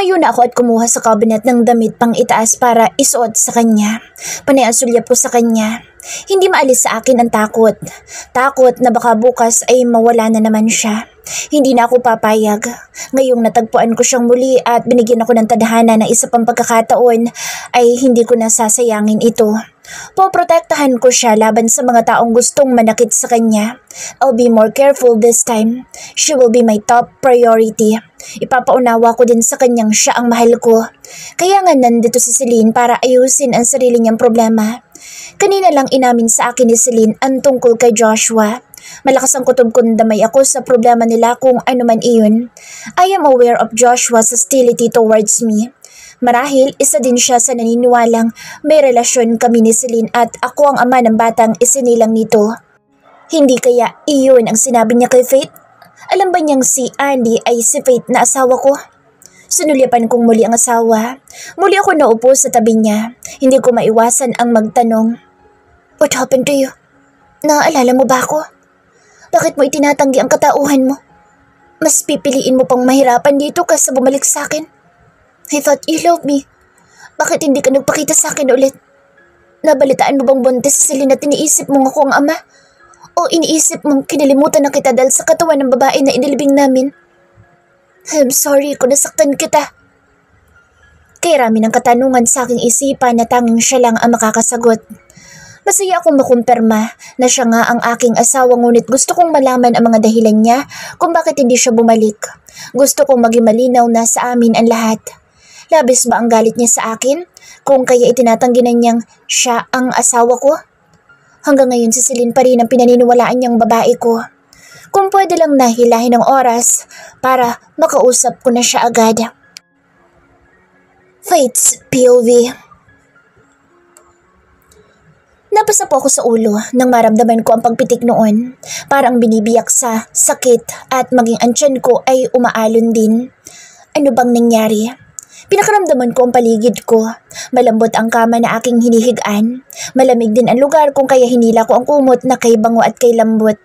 Tumayo na ako at kumuha sa cabinet ng damit pang itaas para isuot sa kanya. Panay ang sulyap ko sa kanya. Hindi maalis sa akin ang takot. Takot na baka bukas ay mawala na naman siya. Hindi na ako papayag. Ngayong natagpuan ko siyang muli at binigyan ako ng tadhana na isa pang pagkakataon ay hindi ko na sasayangin ito. Poprotektahan ko siya laban sa mga taong gustong manakit sa kanya. I'll be more careful this time. She will be my top priority. Ipapaunawa ko din sa kanyang siya ang mahal ko. Kaya nga nandito si Celine para ayusin ang sarili niyang problema. Kanina lang inamin sa akin ni Celine ang tungkol kay Joshua. Malakas ang kutob kung damay ako sa problema nila kung ano man iyon. I am aware of Joshua's hostility towards me. Marahil isa din siya sa naniniwalang may relasyon kami ni Celine at ako ang ama ng batang isinilang nito. Hindi kaya iyon ang sinabi niya kay Faith? Alam ba niyang si Andy ay si Faith na asawa ko? Sinulyapan kong muli ang asawa. Muli ako naupo sa tabi niya. Hindi ko maiwasan ang magtanong. What happened to you? Naaalala mo ba ako? Bakit mo itinatanggi ang katauhan mo? Mas pipiliin mo pang mahirapan dito kaysa bumalik sa akin? I thought you loved me. Bakit hindi ka nagpakita sa akin ulit? Nabalitaan mo bang buntis sa Celine at iniisip mong ako ang ama? O iniisip mong kinalimutan na kita dahil sa katawan ng babae na inilibing namin? I'm sorry kung nasaktan kita. Kaya rami ng katanungan sa aking isipan na tanging siya lang ang makakasagot. Masaya akong makumpirma na siya nga ang aking asawa ngunit gusto kong malaman ang mga dahilan niya kung bakit hindi siya bumalik. Gusto kong maging malinaw na sa amin ang lahat. Labis ba ang galit niya sa akin kung kaya itinatanggi na niyang siya ang asawa ko? Hanggang ngayon si Celine pa rin ang pinaniniwalaan niyang babae ko. Kung pwede lang nahilahin ng oras para makausap ko na siya agad. Faith's POV. Napasa po ako sa ulo nang maramdaman ko ang pagpitik noon. Parang binibiyak sa sakit at maging ang tiyan ko ay umaalon din. Ano bang nangyari? Pinakaramdaman ko ang paligid ko. Malambot ang kama na aking hinihigaan. Malamig din ang lugar kung kaya hinila ko ang kumot na kay bango at kay lambot.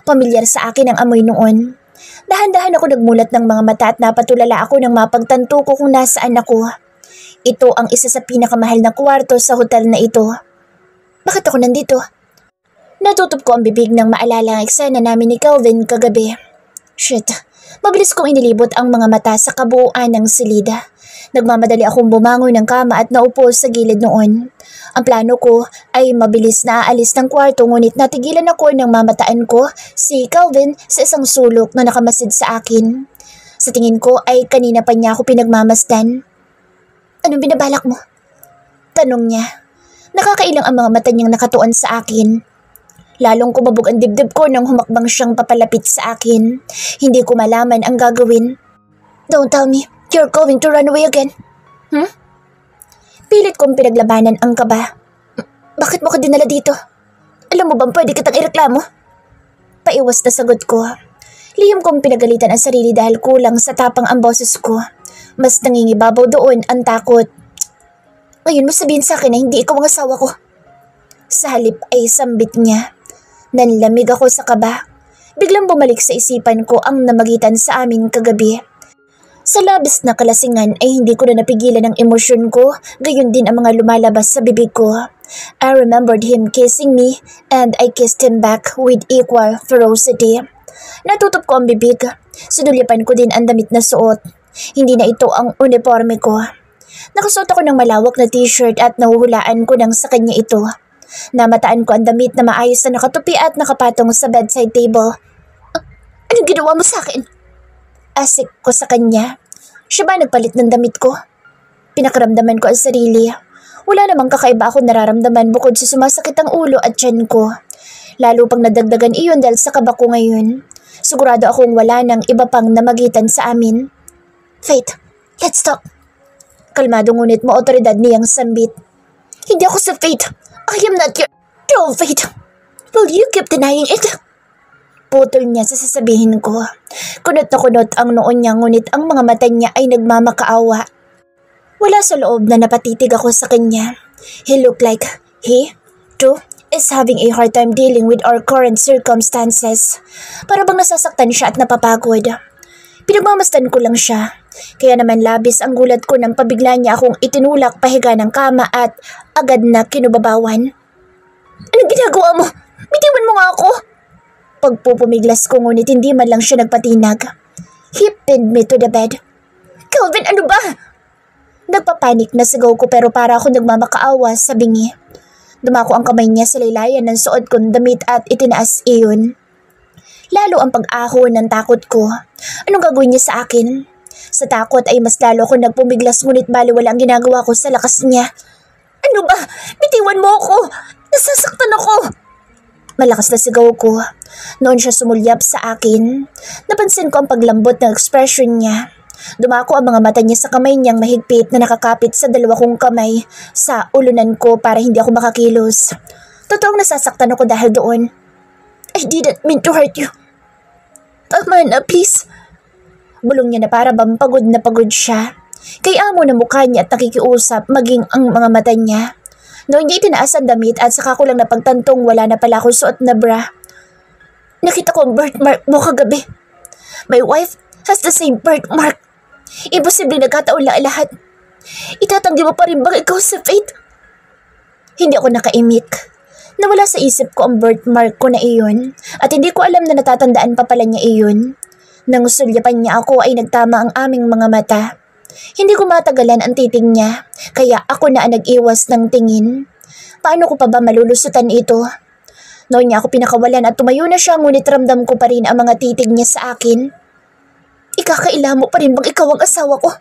Pamilyar sa akin ang amoy noon. Dahan-dahan ako nagmulat ng mga mata at napatulala ako nang mapagtanto ko kung nasaan ako. Ito ang isa sa pinakamahal na kwarto sa hotel na ito. Bakit ako nandito? Natutup ko ang bibig nang maalala ang eksena namin ni Calvin kagabi. Shit, mabilis kong inilibot ang mga mata sa kabuuan ng silida. Nagmamadali akong bumangon ng kama at naupo sa gilid noon. Ang plano ko ay mabilis na aalis ng kwarto ngunit natigilan ako nang mamataan ko si Calvin sa isang sulok na nakamasid sa akin. Sa tingin ko ay kanina pa niya ako pinagmamasdan. Anong binabalak mo? Tanong niya. Nakakailang ang mga mata niyang nakatuon sa akin. Lalong kumabog ang dibdib ko nang humakbang siyang papalapit sa akin. Hindi ko malaman ang gagawin. Don't tell me you're going to run away again. Pilit kong pinaglabanan ang kaba. Bakit mo ka dinala dito? Alam mo bang pwede kitang ireklamo? Paiwas na sagot ko. Lihim kong pinagalitan ang sarili dahil kulang sa tapang ang boses ko. Mas nangingibabaw doon ang takot. Ngayon mo sabihin sa akin na hindi ikaw ang asawa ko. Sa halip ay sambit niya. Nanlamig ako sa kaba. Biglang bumalik sa isipan ko ang namagitan sa amin kagabi. Sa labis na kalasingan ay hindi ko na napigilan ang emosyon ko, gayon din ang mga lumalabas sa bibig ko. I remembered him kissing me and I kissed him back with equal ferocity. Natutup ko ang bibig. Sinulyapan ko din ang damit na suot. Hindi na ito ang uniforme ko. Nakasuot ako ng malawak na t-shirt at nahuhulaan ko nang sa kanya ito. Namataan ko ang damit na maayos na nakatupi at nakapatong sa bedside table. Anong ginawa mo sa akin? Asik ko sa kanya. Siya ba nagpalit ng damit ko? Pinakaramdaman ko ang sarili. Wala namang kakaiba ako nararamdaman bukod sa sumasakit ang ulo at tiyan ko. Lalo pang nadagdagan iyon dahil sa kaba ko ngayon. Sigurado akong wala nang iba pang namagitan sa amin. Faith, let's talk. Kalmado ngunit maotoridad niyang sambit. Hindi ako sa Faith. I am not your true Faith. Will you keep denying it? Putol niya sa sasabihin ko. Kunot na kunot ang noon niya ngunit ang mga mata niya ay nagmamakaawa. Wala sa loob na napatitig ako sa kanya. He looked like he, too, is having a hard time dealing with our current circumstances. Para bang nasasaktan siya at napapagod. Pinagmamasdan ko lang siya. Kaya naman labis ang gulat ko nang pabigla niya akong itinulak pahiga ng kama at agad na kinubabawan. Anong ginagawa mo? Bitiwan mo nga ako! Pagpupumiglas ko ngunit hindi man lang siya nagpatinag. He pinned me to the bed. Calvin, ano ba? Nagpapanik na sigaw ko pero para ako nagmamakaawa sa bingi. Dumako ang kamay niya sa laylayan ng suot kong damit at itinaas iyon. Lalo ang pag-ahon ng takot ko. Anong gagawin niya sa akin? Sa takot ay mas lalo ako nagpumiglas ngunit baliwala ang ginagawa ko sa lakas niya. Ano ba? Bitiwan mo ako! Nasasaktan ako! Malakas na sigaw ko. Noon siya sumulyap sa akin. Napansin ko ang paglambot ng ekspresyon niya. Dumako ang mga mata niya sa kamay niyang mahigpit na nakakapit sa dalawa kong kamay sa ulunan ko para hindi ako makakilos. Totoong nasasaktan ako dahil doon. I didn't mean to hurt you. Tama na, please. Bulong niya na para bang pagod na pagod siya. Kaya amo na mukha niya at nakikiusap maging ang mga mata niya. Noon niya itinaas ang damit at saka ko lang napagtantong wala na pala akong suot na bra. Nakita ko ang birthmark mo kagabi. My wife has the same birthmark. Imposible nagkataon lang lahat. Itatanggi mo pa rin bang ikaw sa fate? Hindi ako nakaimik. Nawala sa isip ko ang birthmark ko na iyon at hindi ko alam na natatandaan pa pala niya iyon. Nang sulyapan niya ako ay nagtama ang aming mga mata. Hindi ko matagalan ang titig niya, kaya ako na ang nag-iwas ng tingin. Paano ko pa ba malulusutan ito? Noon niya ako pinakawalan at tumayo na siya ngunit ramdam ko pa rin ang mga titig niya sa akin. Ikakaila mo pa rin bang ikaw ang asawa ko?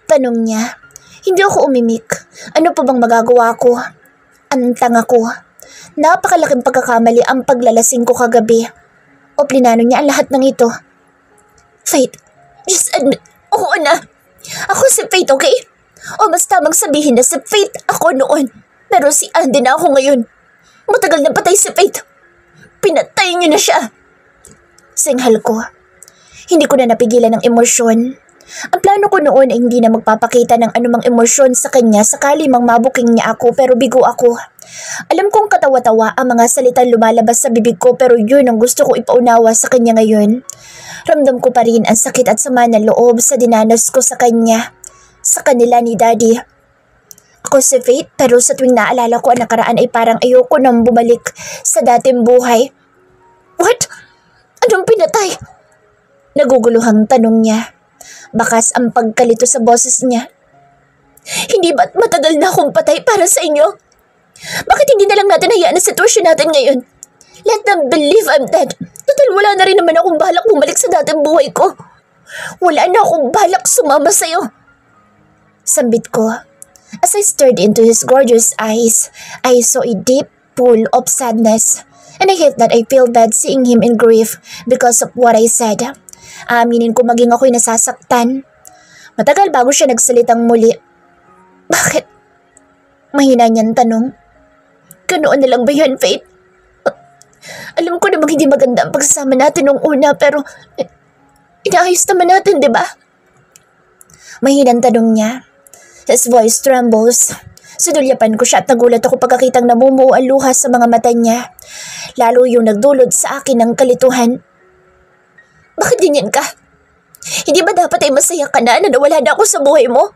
Tanong niya. Hindi ako umimik. Ano pa bang magagawa ko? Ang tanga ko. Napakalaking pagkakamali ang paglalasing ko kagabi. O plinano niya ang lahat ng ito. Faith, just admit, oo na. Ako si Faith, okay? O mas tamang sabihin na si Faith ako noon. Pero si Andy na ako ngayon. Matagal na patay si Faith. Pinatay niyo na siya. Singhal ko. Hindi ko na napigilan ng emosyon. Ang plano ko noon ay hindi na magpapakita ng anumang emosyon sa kanya sakali mang mabuking niya ako pero bigo ako. Alam kong katawa-tawa ang mga salitang lumalabas sa bibig ko pero yun ang gusto ko ipaunawa sa kanya ngayon. Ramdam ko pa rin ang sakit at sama ng loob sa dinanas ko sa kanya. Sa kanila ni Daddy. Ako si Faith pero sa tuwing naalala ko ang nakaraan ay parang ayoko nang bumalik sa dating buhay. What? Anong pinatay? Naguguluhang tanong niya. Bakas ang pagkalito sa boses niya. Hindi ba't matagal na akong patay para sa inyo? Bakit hindi na lang natin hayaan ang sitwasyon natin ngayon? Let them believe I'm dead. Total wala na rin naman akong balak bumalik sa dating buhay ko. Wala na akong balak sumama sa'yo. Sambit ko. As I stared into his gorgeous eyes, I saw a deep pool of sadness. And I hate that I feel bad seeing him in grief because of what I said. Aminin ko maging ako'y nasasaktan. Matagal bago siya nagsalitang muli. Bakit? Mahina niyang tanong. Ganoon na lang ba yan, Faith? Alam ko namang hindi maganda ang pagsasama natin nung una pero inaayos naman natin, di ba? Mahinang tanong niya. His voice trembles. Sinulyapan ko siya at nagulat ako pagkakitang namumuo ang luha sa mga mata niya. Lalo yung nagdulot sa akin ng kalituhan. Bakit ganyan ka? Hindi ba dapat ay masaya ka na nawala na ako sa buhay mo?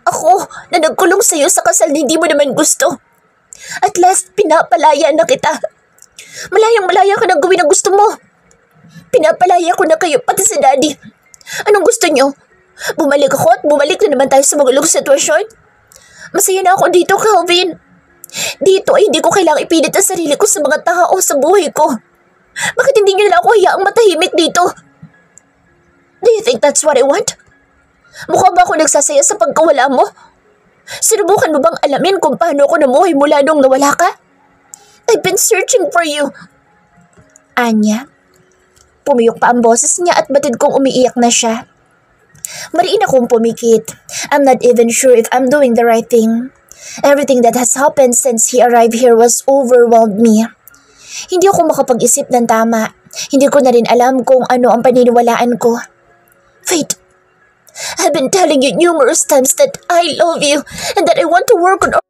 Ako na nagkulong sa'yo sa kasal na hindi mo naman gusto. At last, pinapalaya na kita. Malayang-malaya ka na gawin ang gusto mo. Pinapalaya ko na kayo pati si Daddy. Anong gusto niyo? Bumalik ako at bumalik na naman tayo sa magulong sitwasyon? Masaya na ako dito, Calvin. Dito ay hindi ko kailangang ipilit ang sarili ko sa mga tao sa buhay ko. Bakit hindi niyo na ako hayaang matahimik dito? Do you think that's what I want? Mukha ba ako nagsasaya sa pagkawala mo? Sinubukan mo bang alamin kung paano ako namuhay mula nung nawala ka? I've been searching for you. Anya. Pumiyok pa ang boses niya at batid kong umiiyak na siya. Mariin akong pumikit. I'm not even sure if I'm doing the right thing. Everything that has happened since he arrived here was overwhelmed me. Hindi ako makapag-isip ng tama. Hindi ko na rin alam kung ano ang paniniwalaan ko. Faith, I've been telling you numerous times that I love you and that I want to work on.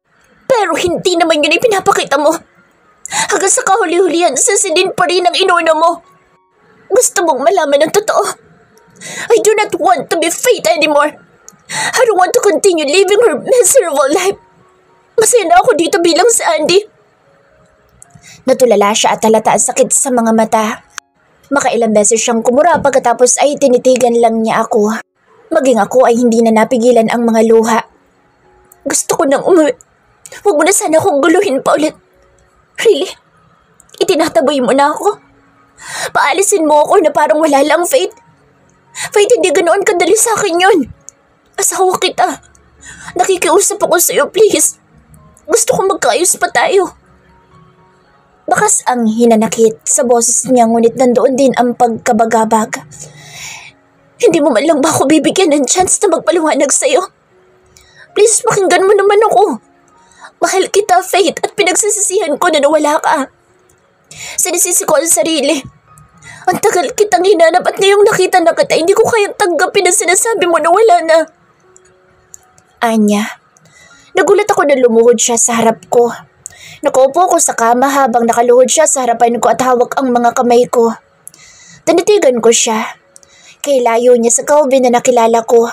Pero hindi naman yun ipinapakita mo. Hanggang sa kahuli-hulihan, sasilin pa rin ang inuna mo. Gusto mong malaman ang totoo. I do not want to be Faith anymore. I don't want to continue living her miserable life. Masaya na ako dito bilang si Andy. Natulala siya at halata ang sakit sa mga mata. Makailang beses siyang kumura pagkatapos ay tinitigan lang niya ako. Maging ako ay hindi na napigilan ang mga luha. Gusto ko nang umuwi. Huwag mo na sana akong guluhin pa ulit. Really? Itinataboy mo na ako? Paalisin mo ako na parang wala lang, Faith. Faith, hindi ganoon kadali sa akin yun. Asawa kita. Nakikiusap ako sa'yo, please. Gusto ko magkaayos pa tayo. Bakas ang hinanakit sa boses niya ngunit nandoon din ang pagkabagabag. Hindi mo man lang ba ako bibigyan ng chance na magpaliwanag sa'yo? Please, pakinggan mo naman ako. Mahal kita, Faith, at pinagsisisihan ko na nawala ka. Sinisisi ko ang sarili. Ang tagal kitang hinanap at ngayong nakita na kita, hindi ko kayang tanggapin ang sinasabi mo na wala na. Anya, nagulat ako na lumuhod siya sa harap ko. Nakaupo ko sa kama habang nakaluhod siya sa harapan ko at hawak ang mga kamay ko. Tinitigan ko siya. Kay layo niya sa Calvin na nakilala ko.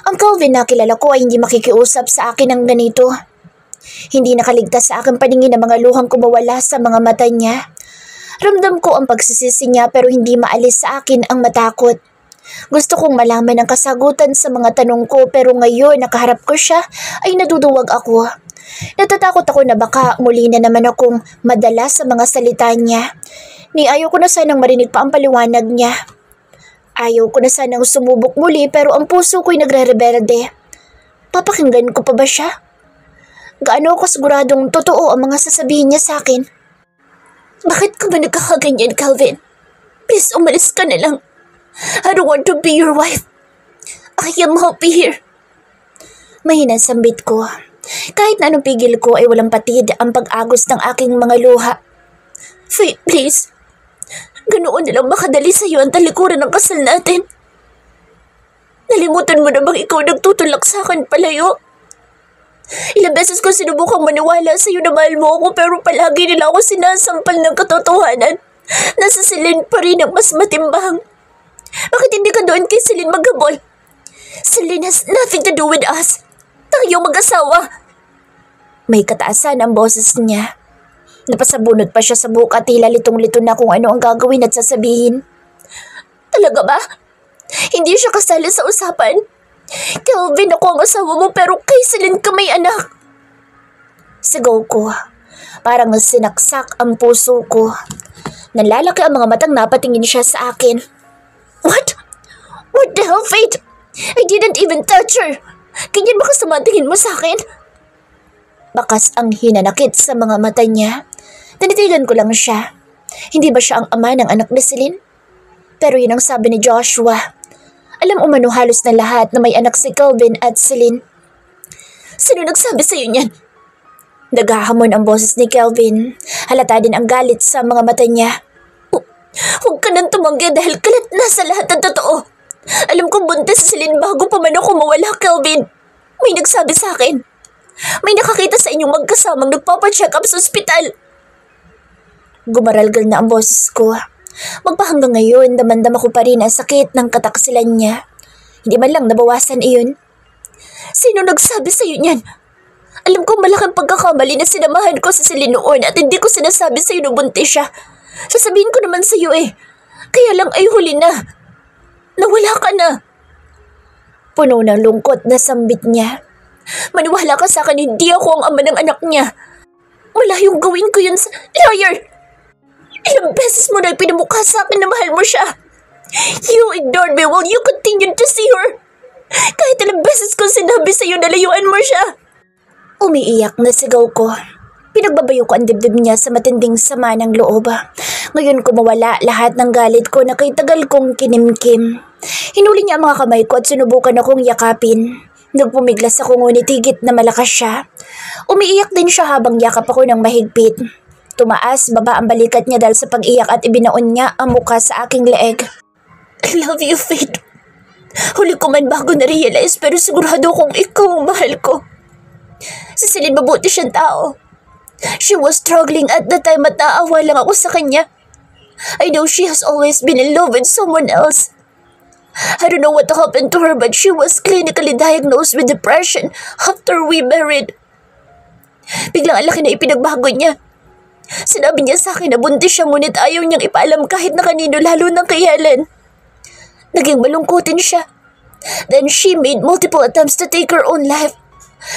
Ang Calvin na kilala ko ay hindi makikiusap sa akin ng ganito. Hindi nakaligtas sa aking paningin ang mga luhang kumawala sa mga mata niya. Ramdam ko ang pagsisisi niya pero hindi maalis sa akin ang matakot. Gusto kong malaman ang kasagutan sa mga tanong ko pero ngayon nakaharap ko siya ay naduduwag ako. Natatakot ako na baka muli na naman akong madala sa mga salita niya. Ni ayaw ko na sanang marinig pa ang paliwanag niya. Ayaw ko na sanang sumubok muli pero ang puso ko'y nagre-rebelde. Papakinggan ko pa ba siya? Gaano ako siguradong totoo ang mga sasabihin niya sa akin? Bakit ka ba nagkakaganyan, Calvin? Please, umalis ka na lang. I don't want to be your wife. I am happy here. Mahinang sambit ko. Kahit na anong pigil ko ay walang patid ang pag-agos ng aking mga luha. Faith, please. Ganoon na lang makadali sa'yo ang talikuran ng kasal natin. Nalimutan mo na bang ikaw nagtutulak sa akin palayo? Ilang beses ko sinubukang maniwala sa'yo na mahal mo ako pero palagi nila ako sinasampal ng katotohanan. Nasa Celine pa rin ang mas matimbang. Bakit hindi ka doon kay Celine maghabol? Celine has nothing to do with us. Tayo mag-asawa. May kataasan ang boses niya. Napasabunod pa siya sa buhok at tila litong-lito na kung ano ang gagawin at sasabihin. Talaga ba? Hindi siya kasali sa usapan? Calvin, ako ang asawa mo pero kay Celine ka may anak. Sigaw ko. Parang sinaksak ang puso ko. Nalalaki ang mga matang napatingin siya sa akin. What? What the hell, Faith? I didn't even touch her. Ganyan ba kasama tingin mo sa akin? Bakas ang hinanakit sa mga mata niya. Tinitigan ko lang siya. Hindi ba siya ang ama ng anak ni Celine? Pero yun ang sabi ni Joshua. Alam umano halos na lahat na may anak si Calvin at Celine. Sino nagsabi sa'yo niyan? Naghahamon ang boses ni Calvin. Halata din ang galit sa mga mata niya. Huwag ka nang tumanggi dahil kalat na sa lahat ng totoo. Alam kong buntis si Celine bago pa man ako mawala, Calvin. May nagsabi sa akin. May nakakita sa inyong magkasamang nagpapacheck up sa ospital. Gumaralgal na ang boses ko. Magpahanggang ngayon, damandam ko pa rin ang sakit ng kataksilan niya. Hindi man lang nabawasan iyon. Sino nagsabi sa'yo niyan? Alam ko malaking pagkakamali na sinamahan ko sa Celine noon at hindi ko sinasabi sa'yo na buntis siya. Sasabihin ko naman sa'yo eh. Kaya lang ay huli na. Nawala ka na. Puno ng lungkot na sambit niya. Maniwala ka sa akin, hindi ako ang ama ng anak niya. Malayong gawin ko yun sa... Liar! Ilang beses mo na pinamukha sa akin na mahal mo siya. You ignored me while you continued to see her. Kahit ilang beses kong sinabi sa'yo na layuan mo siya. Umiiyak na sigaw ko. Pinagbabayo ko ang dibdib niya sa matinding sama ng loob. Ngayon ko mawala lahat ng galit ko na kay tagal kong kinimkim. Hinuli niya ang mga kamay ko at sinubukan akong yakapin. Nagpumiglas ako ngunit higit na malakas siya. Umiiyak din siya habang yakap ako ng mahigpit. Tumaas baba ang balikat niya dahil sa pag-iyak at ibinaon niya ang mukha sa aking leeg. I love you, Faith. Huli ko man bago na-realize pero sigurado kong ikaw ang mahal ko. Si Celine mabuti siyang tao. She was struggling at the time at naawa lang ako sa kanya. I know she has always been in love with someone else. I don't know what happened to her but she was clinically diagnosed with depression after we married. Biglang ang laki na ipinagbago niya. Sinabi niya sa akin na buntis siya ngunit ayaw niyang ipaalam kahit na kanino lalo ng kay Helen. Naging malungkutin siya. Then she made multiple attempts to take her own life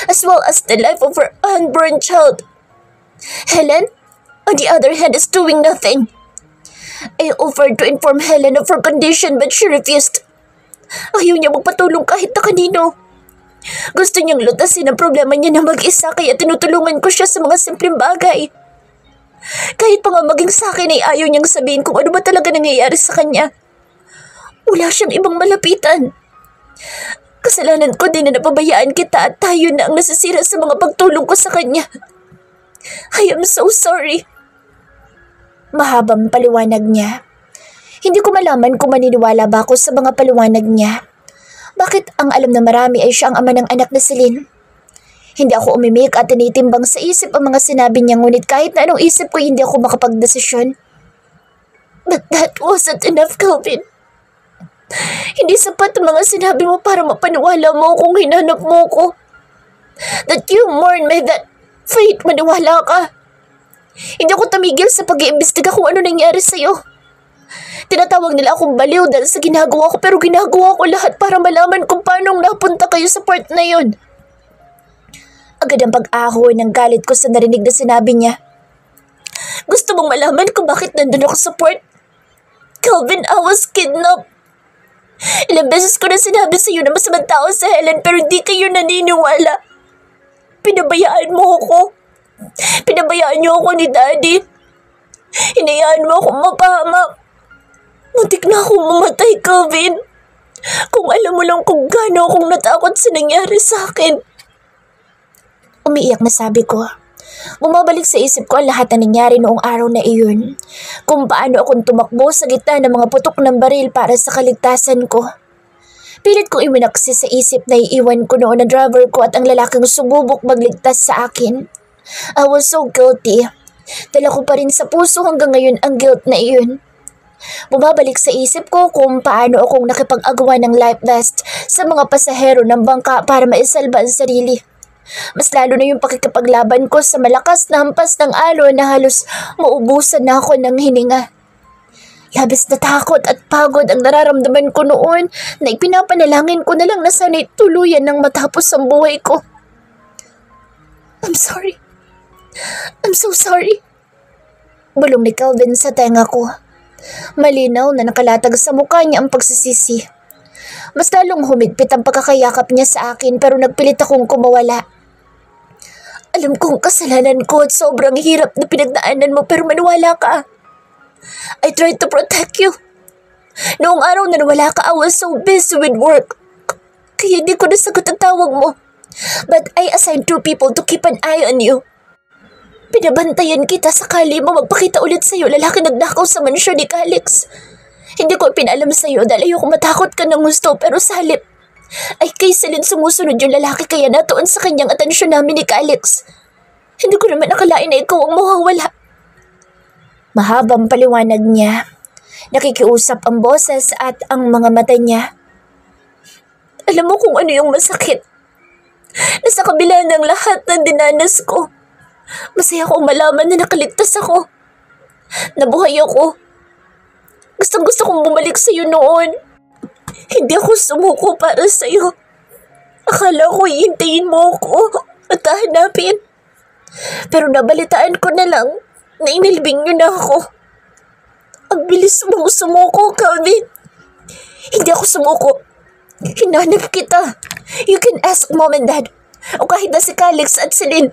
as well as the life of her unborn child. Helen, on the other hand, is doing nothing. I offered to inform Helen of her condition but she refused. Ayaw niya magpatulong kahit na kanino. Gusto niyang lutasin ang problema niya na mag-isa kaya tinutulungan ko siya sa mga simpleng bagay. Kahit pa nga maging sa akin ay ayaw niyang sabihin kung ano ba talaga nangyayari sa kanya. Wala siyang ibang malapitan. Kasalanan ko din na napabayaan kita at tayo na ang nasisira sa mga pagtulong ko sa kanya. I am so sorry. Mahabang paliwanag niya. Hindi ko malaman kung maniniwala ba ako sa mga paliwanag niya. Bakit ang alam na marami ay siya ang ama ng anak na si Lynn? Hindi ako umimik at tinitimbang sa isip ang mga sinabi niya ngunit kahit na anong isip ko hindi ako makapagdesisyon. But that wasn't enough, Calvin. Hindi sapat ang mga sinabi mo para mapaniwala mo kung hinanap mo ko. That you mourn me, that fate, maniwala ka. Hindi ako tumigil sa pag-iimbestiga kung ano nangyari sa'yo. Tinatawag nila akong baliw dahil sa ginagawa ko pero ginagawa ko lahat para malaman kung paano napunta kayo sa part na yun. Agad ang pag-ahoy ng galit ko sa narinig na sinabi niya. Gusto mong malaman kung bakit nandun ako sa port? Calvin, I was kidnapped. Ilang beses ko na sinabi sa iyo na masamang tao sa Helen pero hindi kayo naniniwala. Pinabayaan mo ako. Pinabayaan niyo ako ni Daddy. Hinayaan mo akong mapahamak. Muntik na akong mamatay, Calvin. Kung alam mo lang kung gaano akong natakot sa nangyari sa akin. Umiiyak na sabi ko. Bumabalik sa isip ko ang lahat na nangyari noong araw na iyon. Kung paano akong tumakbo sa gitna ng mga putok ng baril para sa kaligtasan ko. Pilit kong iminaksi sa isip na iiwan ko noon ang driver ko at ang lalaking sumubok magligtas sa akin. I was so guilty. Dala ko pa rin sa puso hanggang ngayon ang guilt na iyon. Bumabalik sa isip ko kung paano akong nakipag-agawa ng life vest sa mga pasahero ng bangka para maisalba ang sarili. Mas lalo na yung pakikipaglaban ko sa malakas na hampas ng alon na halos maubusan na ako ng hininga. Labis na takot at pagod ang nararamdaman ko noon na ipinapanalangin ko na lang na sana'y tuluyan ng matapos ang buhay ko. I'm sorry. I'm so sorry. Bulong ni Calvin sa tenga ko. Malinaw na nakalatag sa mukha niya ang pagsisisi. Mas lalong humigpit ang pagkakayakap niya sa akin pero nagpilit akong kumawala. Alam kong kasalanan ko at sobrang hirap na pinagdaanan mo pero maniwala ka. I tried to protect you. Noong araw na nawala ka, I was so busy with work. Kaya hindi ko nasagot ang tawag mo. But I assigned 2 people to keep an eye on you. Pinabantayan kita sakali mo magpakita ulit sa'yo lalaki nagnakaw sa mansyon ni Calix. Hindi ko ipinalam sa'yo dahil ayoko matakot ka ng gusto pero sa halip ay kay Celine sumusunod yung lalaki kaya natuon sa kanyang atensyon namin ni Calix. Hindi ko naman nakalain na ikaw ang mawawala. Mahabang paliwanag niya. Nakikiusap ang boses at ang mga mata niya. Alam mo kung ano yung masakit. Nasa kabila ng lahat ng dinanas ko. Masaya akong malaman na nakaligtas ako. Nabuhay ako. Gustong-gusto kong bumalik sa'yo noon. Hindi ako sumuko para sa'yo. Akala ko iintayin mo ako at hahanapin. Pero nabalitaan ko na lang na inilibing niyo na ako. Ang bilis mong sumuko, Calvin. Hindi ako sumuko. Hinanap kita. You can ask Mom and Dad. O kahit na si Calix at si Lynn.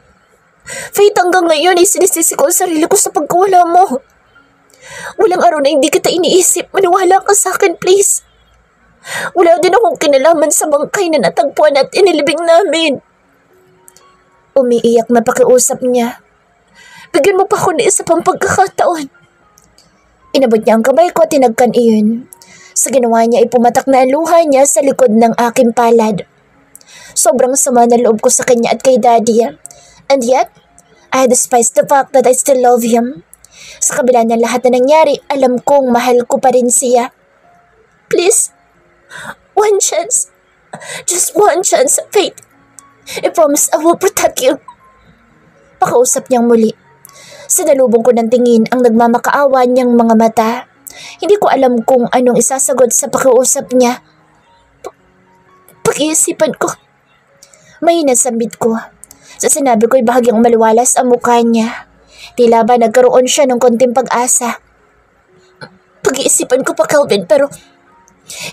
Faith, hanggang ngayon ay sinisisi ko ang sarili ko sa pagkawala mo. Walang araw na hindi kita iniisip. Maniwala ka sa akin, please. Wala din akong kinalaman sa bangkay na natagpuan at inilibing namin. Umiiyak na pakiusap niya. Bigyan mo pa ako ng isa pang pagkakataon. Inabot niya ang kamay ko at tinagkan iyon. Sa ginawa niya ay pumatak na ang luha niya sa likod ng aking palad. Sobrang sama na loob ko sa kanya at kay Daddy. And yet, I despise the fact that I still love him. Sa kabila ng lahat na nangyari, alam kong mahal ko pa rin siya. Please, One chance. Just one chance, Faith. I promise I will protect you. Pakausap niyang muli. Sinalubong ko ng tingin ang nagmamakaawa niyang mga mata. Hindi ko alam kung anong isasagot sa pakiusap niya. Pag-iisipan ko. Mahina sambit ko. Sa sinabi ko'y bahagyang maliwalas ang mukha niya. Tila ba nagkaroon siya ng konting pag-asa. Pag-iisipan ko pa, Calvin, pero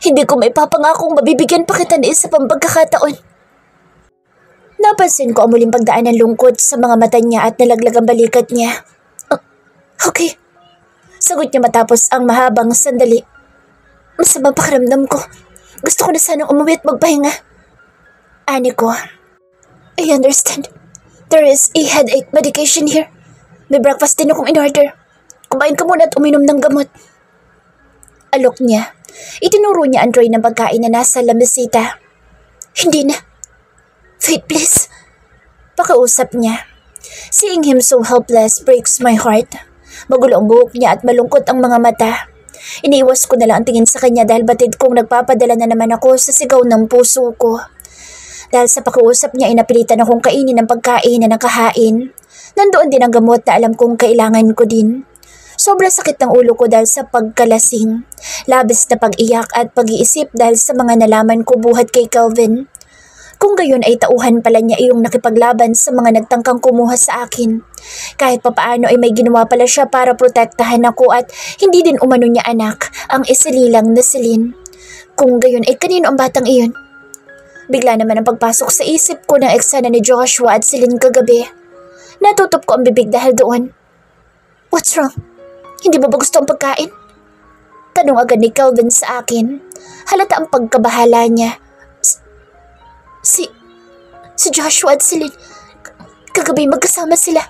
hindi ko may papangakong mabibigyan pa kita ng isa pang pagkakataon. Napansin ko ang muling pagdaan ng lungkot sa mga mata niya at nalaglag ang balikat niya. Okay. Sagot niya matapos ang mahabang sandali. Masamang pakiramdam ko. Gusto ko na sanang umuwi at magpahinga. Ani ko. I understand. There is a headache medication here. May breakfast din akong in-order. Kumain ka muna at uminom ng gamot. Alok niya. Itinuro niya ang tray ng pagkain na nasa lamesita. Hindi na. Faith, please. Pakausap niya. Seeing him so helpless breaks my heart. Magulo ang buhok niya at malungkot ang mga mata. Iniiwas ko na lang ang tingin sa kanya dahil batid kong nagpapadala na naman ako sa sigaw ng puso ko. Dahil sa pakiusap niya ay napilitan akong kainin ng pagkain na nakahain. Nandoon din ang gamot na alam kong kailangan ko din. Sobrang sakit ng ulo ko dahil sa pagkalasing. Labis na pag-iyak at pag-iisip dahil sa mga nalaman ko buhat kay Calvin. Kung gayon ay tauhan pala niya iyong nakipaglaban sa mga nagtangkang kumuha sa akin. Kahit papaano ay may ginawa pala siya para protektahan ako at hindi din umano niya anak ang isililang na Celine. Kung gayon ay kanino ang batang iyon? Bigla naman ang pagpasok sa isip ko ng eksena ni Joshua at Celine kagabi. Natutop ko ang bibig dahil doon. What's wrong? Hindi mo ba gusto ang pagkain? Tanong agad ni Calvin sa akin. Halata ang pagkabahala niya. Si Joshua at Celine, kagabi magkasama sila.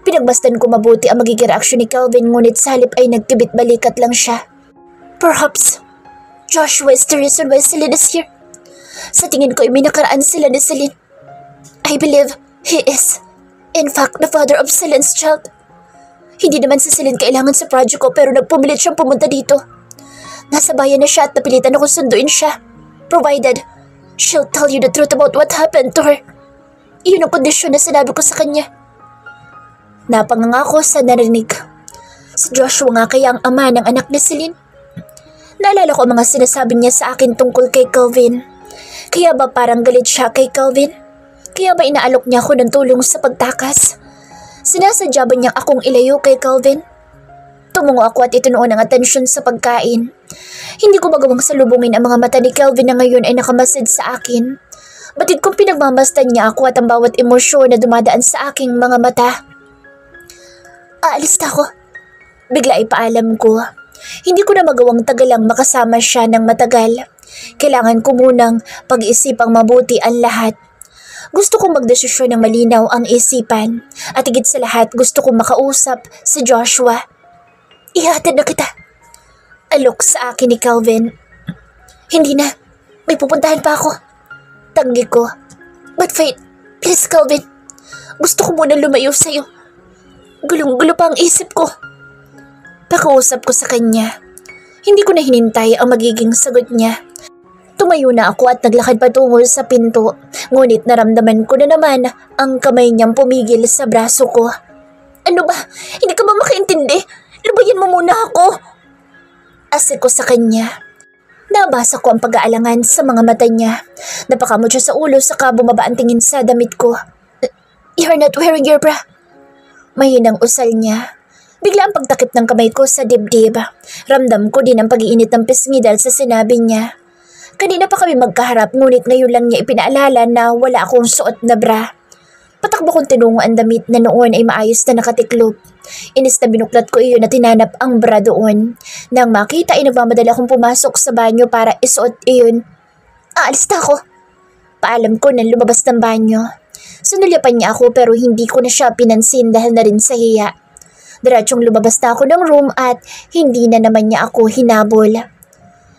Pinagbastan ko mabuti ang magiging reaksyon ni Calvin ngunit sa halip ay nagkibit balikat lang siya. Perhaps Joshua is the reason why Celine is here. Sa tingin ko ay may nakaraan sila ni Celine. I believe he is, in fact, the father of Celine's child. Hindi naman si Celine kailangan sa project ko pero nagpumilit siyang pumunta dito. Nasa bayan na siya at napilitan akong sunduin siya. Provided, she'll tell you the truth about what happened to her. Iyon ang kondisyon na sinabi ko sa kanya. Napangangako sa narinig. Si Joshua nga kaya ang ama ng anak ni Celine. Naalala ko ang mga sinasabi niya sa akin tungkol kay Calvin. Kaya ba parang galit siya kay Calvin? Kaya ba inaalok niya ako ng tulong sa pagtakas? Sinasadya ba niyang akong ilayo kay Calvin? Tumungo ako at itinuon ang atensyon sa pagkain. Hindi ko magawang salubungin ang mga mata ni Calvin na ngayon ay nakamasid sa akin. Batid kong pinagmamasdan niya ako at ang bawat emosyon na dumadaan sa aking mga mata. Aalis na ako. Bigla ipaalam ko. Hindi ko na magawang tagalang makasama siya ng matagal. Kailangan ko munang pag-isipang mabuti ang lahat. Gusto kong magdesisyon ng malinaw ang isipan at higit sa lahat gusto kong makausap si Joshua. Ihatid na kita. Alok sa akin ni Calvin. Hindi na. May pupuntahan pa ako. Tanggi ko. But Faith, please Calvin. Gusto ko muna lumayo sa'yo. Gulong-gulo pa ang isip ko. Pakausap ko sa kanya. Hindi ko na hinintay ang magiging sagot niya. Tumayo na ako at naglakad patungo sa pinto. Ngunit naramdaman ko na naman ang kamay niyang pumigil sa braso ko. Ano ba? Hindi ka ba makaintindi? Lubayan mo muna ako. Asik ko sa kanya. Nabasa ko ang pag-aalangan sa mga mata niya. Napakamot siya sa ulo saka bumaba ang tingin sa damit ko. You're not wearing your bra. Mahinang usal niya. Bigla ang pagtakip ng kamay ko sa dibdib. Ramdam ko din ang pag-iinit ng pisngi dahil sa sinabi niya. Kanina pa kami magkaharap ngunit ngayon lang niya ipinaalala na wala akong suot na bra. Patakbo kong tinungo ang damit na noon ay maayos na nakatiklop. Inis na binuklat ko iyon at tinanap ang bra doon. Nang makita ay nagmamadali akong pumasok sa banyo para isuot iyon. Aalis na ako. Paalam ko nang lumabas ng banyo. Sinulyapan niya ako pero hindi ko na siya pinansin dahil na rin sa hiya. Diretsyong lumabas na ako ng room at hindi na naman niya ako hinabol.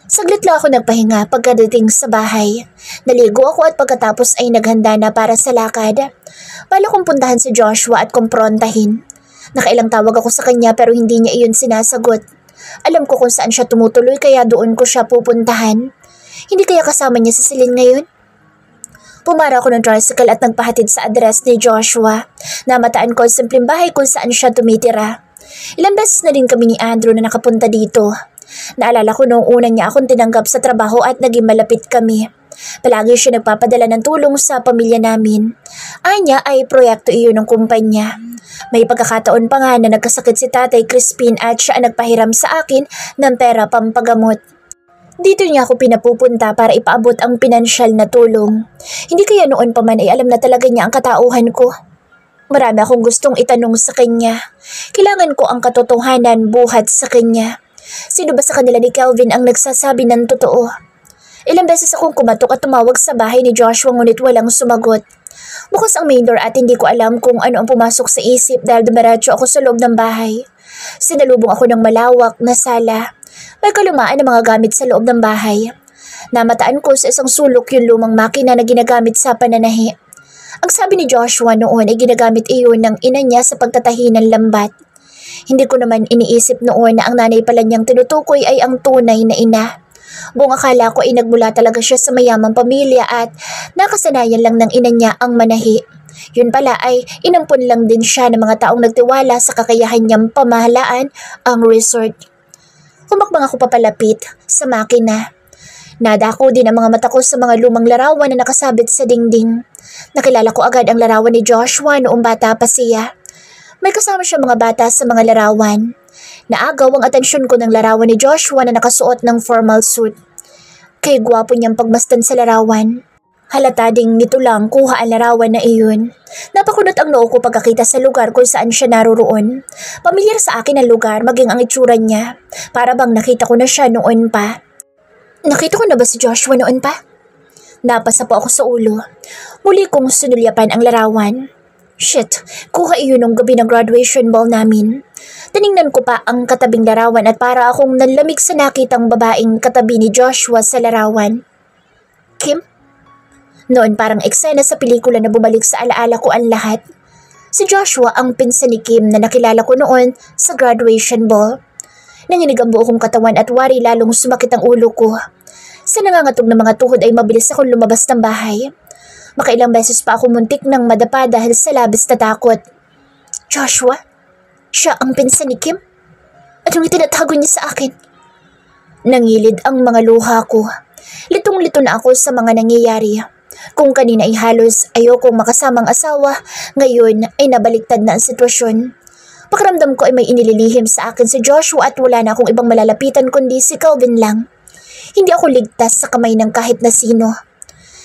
Saglit lang ako nagpahinga pagkadating sa bahay. Naligo ako at pagkatapos ay naghanda na para sa lakad. Bala kong puntahan si Joshua at kumprontahin. Nakailang tawag ako sa kanya pero hindi niya iyon sinasagot. Alam ko kung saan siya tumutuloy kaya doon ko siya pupuntahan. Hindi kaya kasama niya si Celine ngayon? Pumara ako ng tricycle at nagpahatid sa address ni Joshua. Namataan ko ang simpleng bahay kung saan siya tumitira. Ilang beses na din kami ni Andrew na nakapunta dito. Naalala ko noong una niya akong tinanggap sa trabaho at naging malapit kami. Palagi siya nagpapadala ng tulong sa pamilya namin. Anya ay proyekto iyon ng kumpanya. May pagkakataon pa nga na nagkasakit si Tatay Crispin at siya ang nagpahiram sa akin ng pera pampagamot. Dito niya ako pinapupunta para ipaabot ang pinansyal na tulong. Hindi kaya noon pa man ay alam na talaga niya ang katauhan ko. Marami akong gustong itanong sa kanya. Kailangan ko ang katotohanan buhat sa kanya. Sino ba sa kanila ni Kelvin ang nagsasabi ng totoo? Ilang beses akong kumatok at tumawag sa bahay ni Joshua ngunit walang sumagot. Bukas ang main door at hindi ko alam kung ano ang pumasok sa isip dahil dumiretso ako sa loob ng bahay. Sinalubong ako ng malawak na sala. May kalumaan ng mga gamit sa loob ng bahay. Namataan ko sa isang sulok yung lumang makina na ginagamit sa pananahi. Ang sabi ni Joshua noon ay ginagamit iyon ng ina niya sa pagtatahi ng lambat. Hindi ko naman iniisip noon na ang nanay pala niyang tinutukoy ay ang tunay na ina. Buong akala ko ay nagmula talaga siya sa mayamang pamilya at nakasanayan lang ng ina niya ang manahi. Yun pala ay inampun lang din siya ng mga taong nagtiwala sa kakayahan niyang pamahalaan ang resort. Humakbang ako papalapit sa makina. Nadako din ang mga mata ko sa mga lumang larawan na nakasabit sa dingding. Nakilala ko agad ang larawan ni Joshua noong bata pa siya. May kasama siya mga bata sa mga larawan. Naagaw ang atensyon ko ng larawan ni Joshua na nakasuot ng formal suit. Kay gwapo niyang pagmasdan sa larawan. Halata ding nito lang kuha ang larawan na iyon. Napakunot ang noo ko pagkakita sa lugar kung saan siya naroroon. Pamilyar sa akin ang lugar maging ang itsura niya. Para bang nakita ko na siya noon pa. Nakita ko na ba si Joshua noon pa? Napasa po ako sa ulo. Muli kong sinulyapan ang larawan. Shit, kuha iyon nung gabi ng graduation ball namin. Tiningnan ko pa ang katabing larawan at para akong nanlamig sa nakitang babaeng katabi ni Joshua sa larawan. Kim? Noon parang eksena sa pelikula na bumalik sa alaala ko ang lahat. Si Joshua ang pinsan ni Kim na nakilala ko noon sa graduation ball. Nanginig ang buo kong katawan at wari lalong sumakit ang ulo ko. Sa nangangatog na mga tuhod ay mabilis akong lumabas ng bahay. Makailang beses pa ako muntik ng madapa dahil sa labis na takot. Joshua? Siya ang pinsan ni Kim? Anong itinatago niya sa akin? Nangilid ang mga luha ko. Litong-lito na ako sa mga nangyayari. Kung kanina ay halos ayokong makasamang asawa, ngayon ay nabaliktad na ang sitwasyon. Pakiramdam ko ay may inililihim sa akin si Joshua at wala na akong ibang malalapitan kundi si Kelvin lang. Hindi ako ligtas sa kamay ng kahit na sino.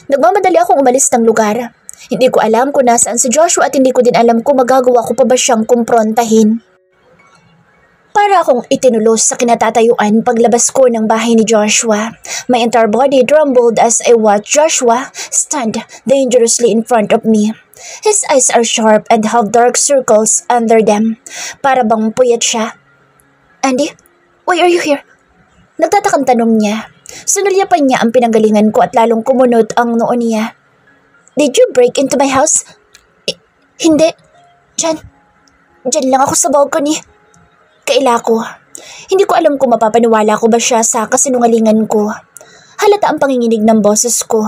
Nagmamadali akong umalis ng lugar. Hindi ko alam kung nasaan si Joshua at hindi ko din alam kung magagawa ko pa ba siyang kumprontahin. Para akong itinulos sa kinatatayuan paglabas ko ng bahay ni Joshua. My entire body trembled as I watched Joshua stand dangerously in front of me. His eyes are sharp and have dark circles under them. Para bang puyat siya. Andy, why are you here? Nagtatakang tanong niya. Sinulyapan niya ang pinanggalingan ko at lalong kumunot ang noo niya. Did you break into my house? Hindi. Diyan lang ako sa balcony. Kaila ko. Hindi ko alam kung mapapaniwala ko ba siya sa kasinungalingan ko. Halata ang panginginig ng boses ko.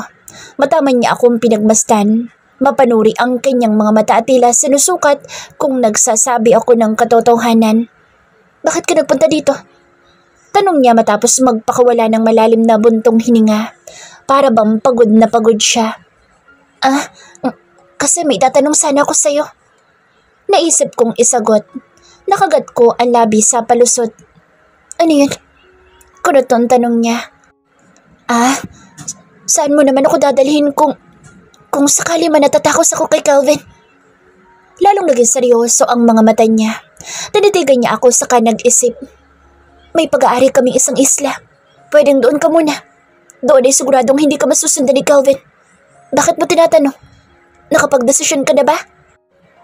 Mataman niya akong pinagmasdan. Mapanuri ang kanyang mga mata at tila sinusukat kung nagsasabi ako ng katotohanan. Bakit ka nagpunta dito? Tanong niya matapos magpakawala ng malalim na buntong hininga. Para bang pagod na pagod siya. Kasi may tatanong sana ako sa'yo. Naisip kong isagot. Nakagat ko ang labi sa palusot. Ano yun? Kunuton tanong niya. Saan mo naman ako dadalhin kung sakali man natatakos ako kay Kelvin? Lalong naging seryoso ang mga mata niya. Tinitigan niya ako saka nag-isip. May pag-aari kaming isang isla. Pwedeng doon ka muna. Doon ay siguradong hindi ka masusundan ni Kelvin. Bakit mo tinatanong? Nakapagdesisyon ka na ba?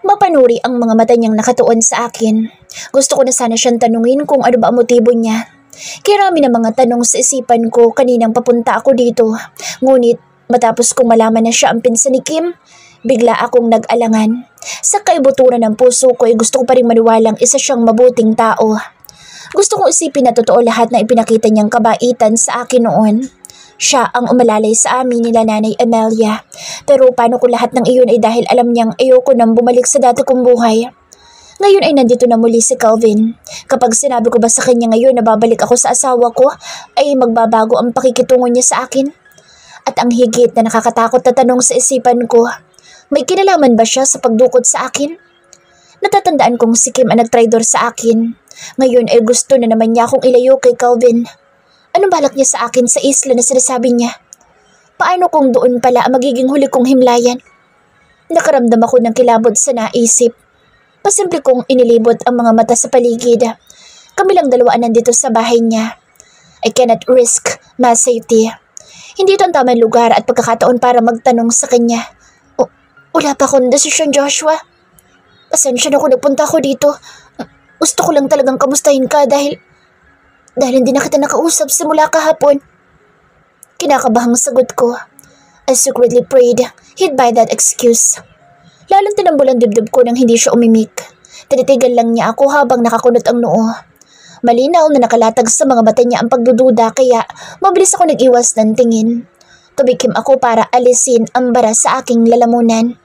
Mapanuri ang mga mata niyang nakatuon sa akin. Gusto ko na sana siyang tanungin kung ano ba ang motibo niya. Kirami na mga tanong sa isipan ko kaninang papunta ako dito. Ngunit matapos kong malaman na siya ang pinsan ni Kim, bigla akong nag-alangan. Sa kaibuturan ng puso ko ay gusto ko pa rin maniwalang isa siyang mabuting tao. Gusto kong isipin na totoo lahat na ipinakita niyang kabaitan sa akin noon. Siya ang umalalay sa amin nila Nanay Amelia. Pero paano ko lahat ng iyon ay dahil alam niyang ayoko nang bumalik sa dati kong buhay. Ngayon ay nandito na muli si Calvin. Kapag sinabi ko ba sa kanya ngayon na babalik ako sa asawa ko, ay magbabago ang pakikitungo niya sa akin? At ang higit na nakakatakot na tanong sa isipan ko, may kinalaman ba siya sa pagdukot sa akin? Natatandaan kong si Kim ang nagtraidor sa akin. Ngayon ay gusto na naman niya akong ilayo kay Calvin. Anong balak niya sa akin sa isla na sinasabi niya? Paano kung doon pala ang magiging huli kong himlayan? Nakaramdam ako ng kilabot sa naisip. Pasimple kong inilibot ang mga mata sa paligid. Kami lang dalawa nandito sa bahay niya. I cannot risk my safety. Hindi ito ang tamang lugar at pagkakataon para magtanong sa kanya. Wala pa akong desisyon, Joshua. Pasensya na kung nagpunta ako dito. Gusto ko lang talagang kamustahin ka dahil hindi na kita nakausap simula kahapon. Kinakabahang sagot ko. I secretly prayed he'd buy that excuse. Lalong tinambol ang dibdib ko nang hindi siya umimik. Tinitigan lang niya ako habang nakakunot ang noo. Malinaw na nakalatag sa mga mata niya ang pagdududa kaya mabilis ako nag-iwas ng tingin. Tumikim ako para alisin ang bara sa aking lalamunan.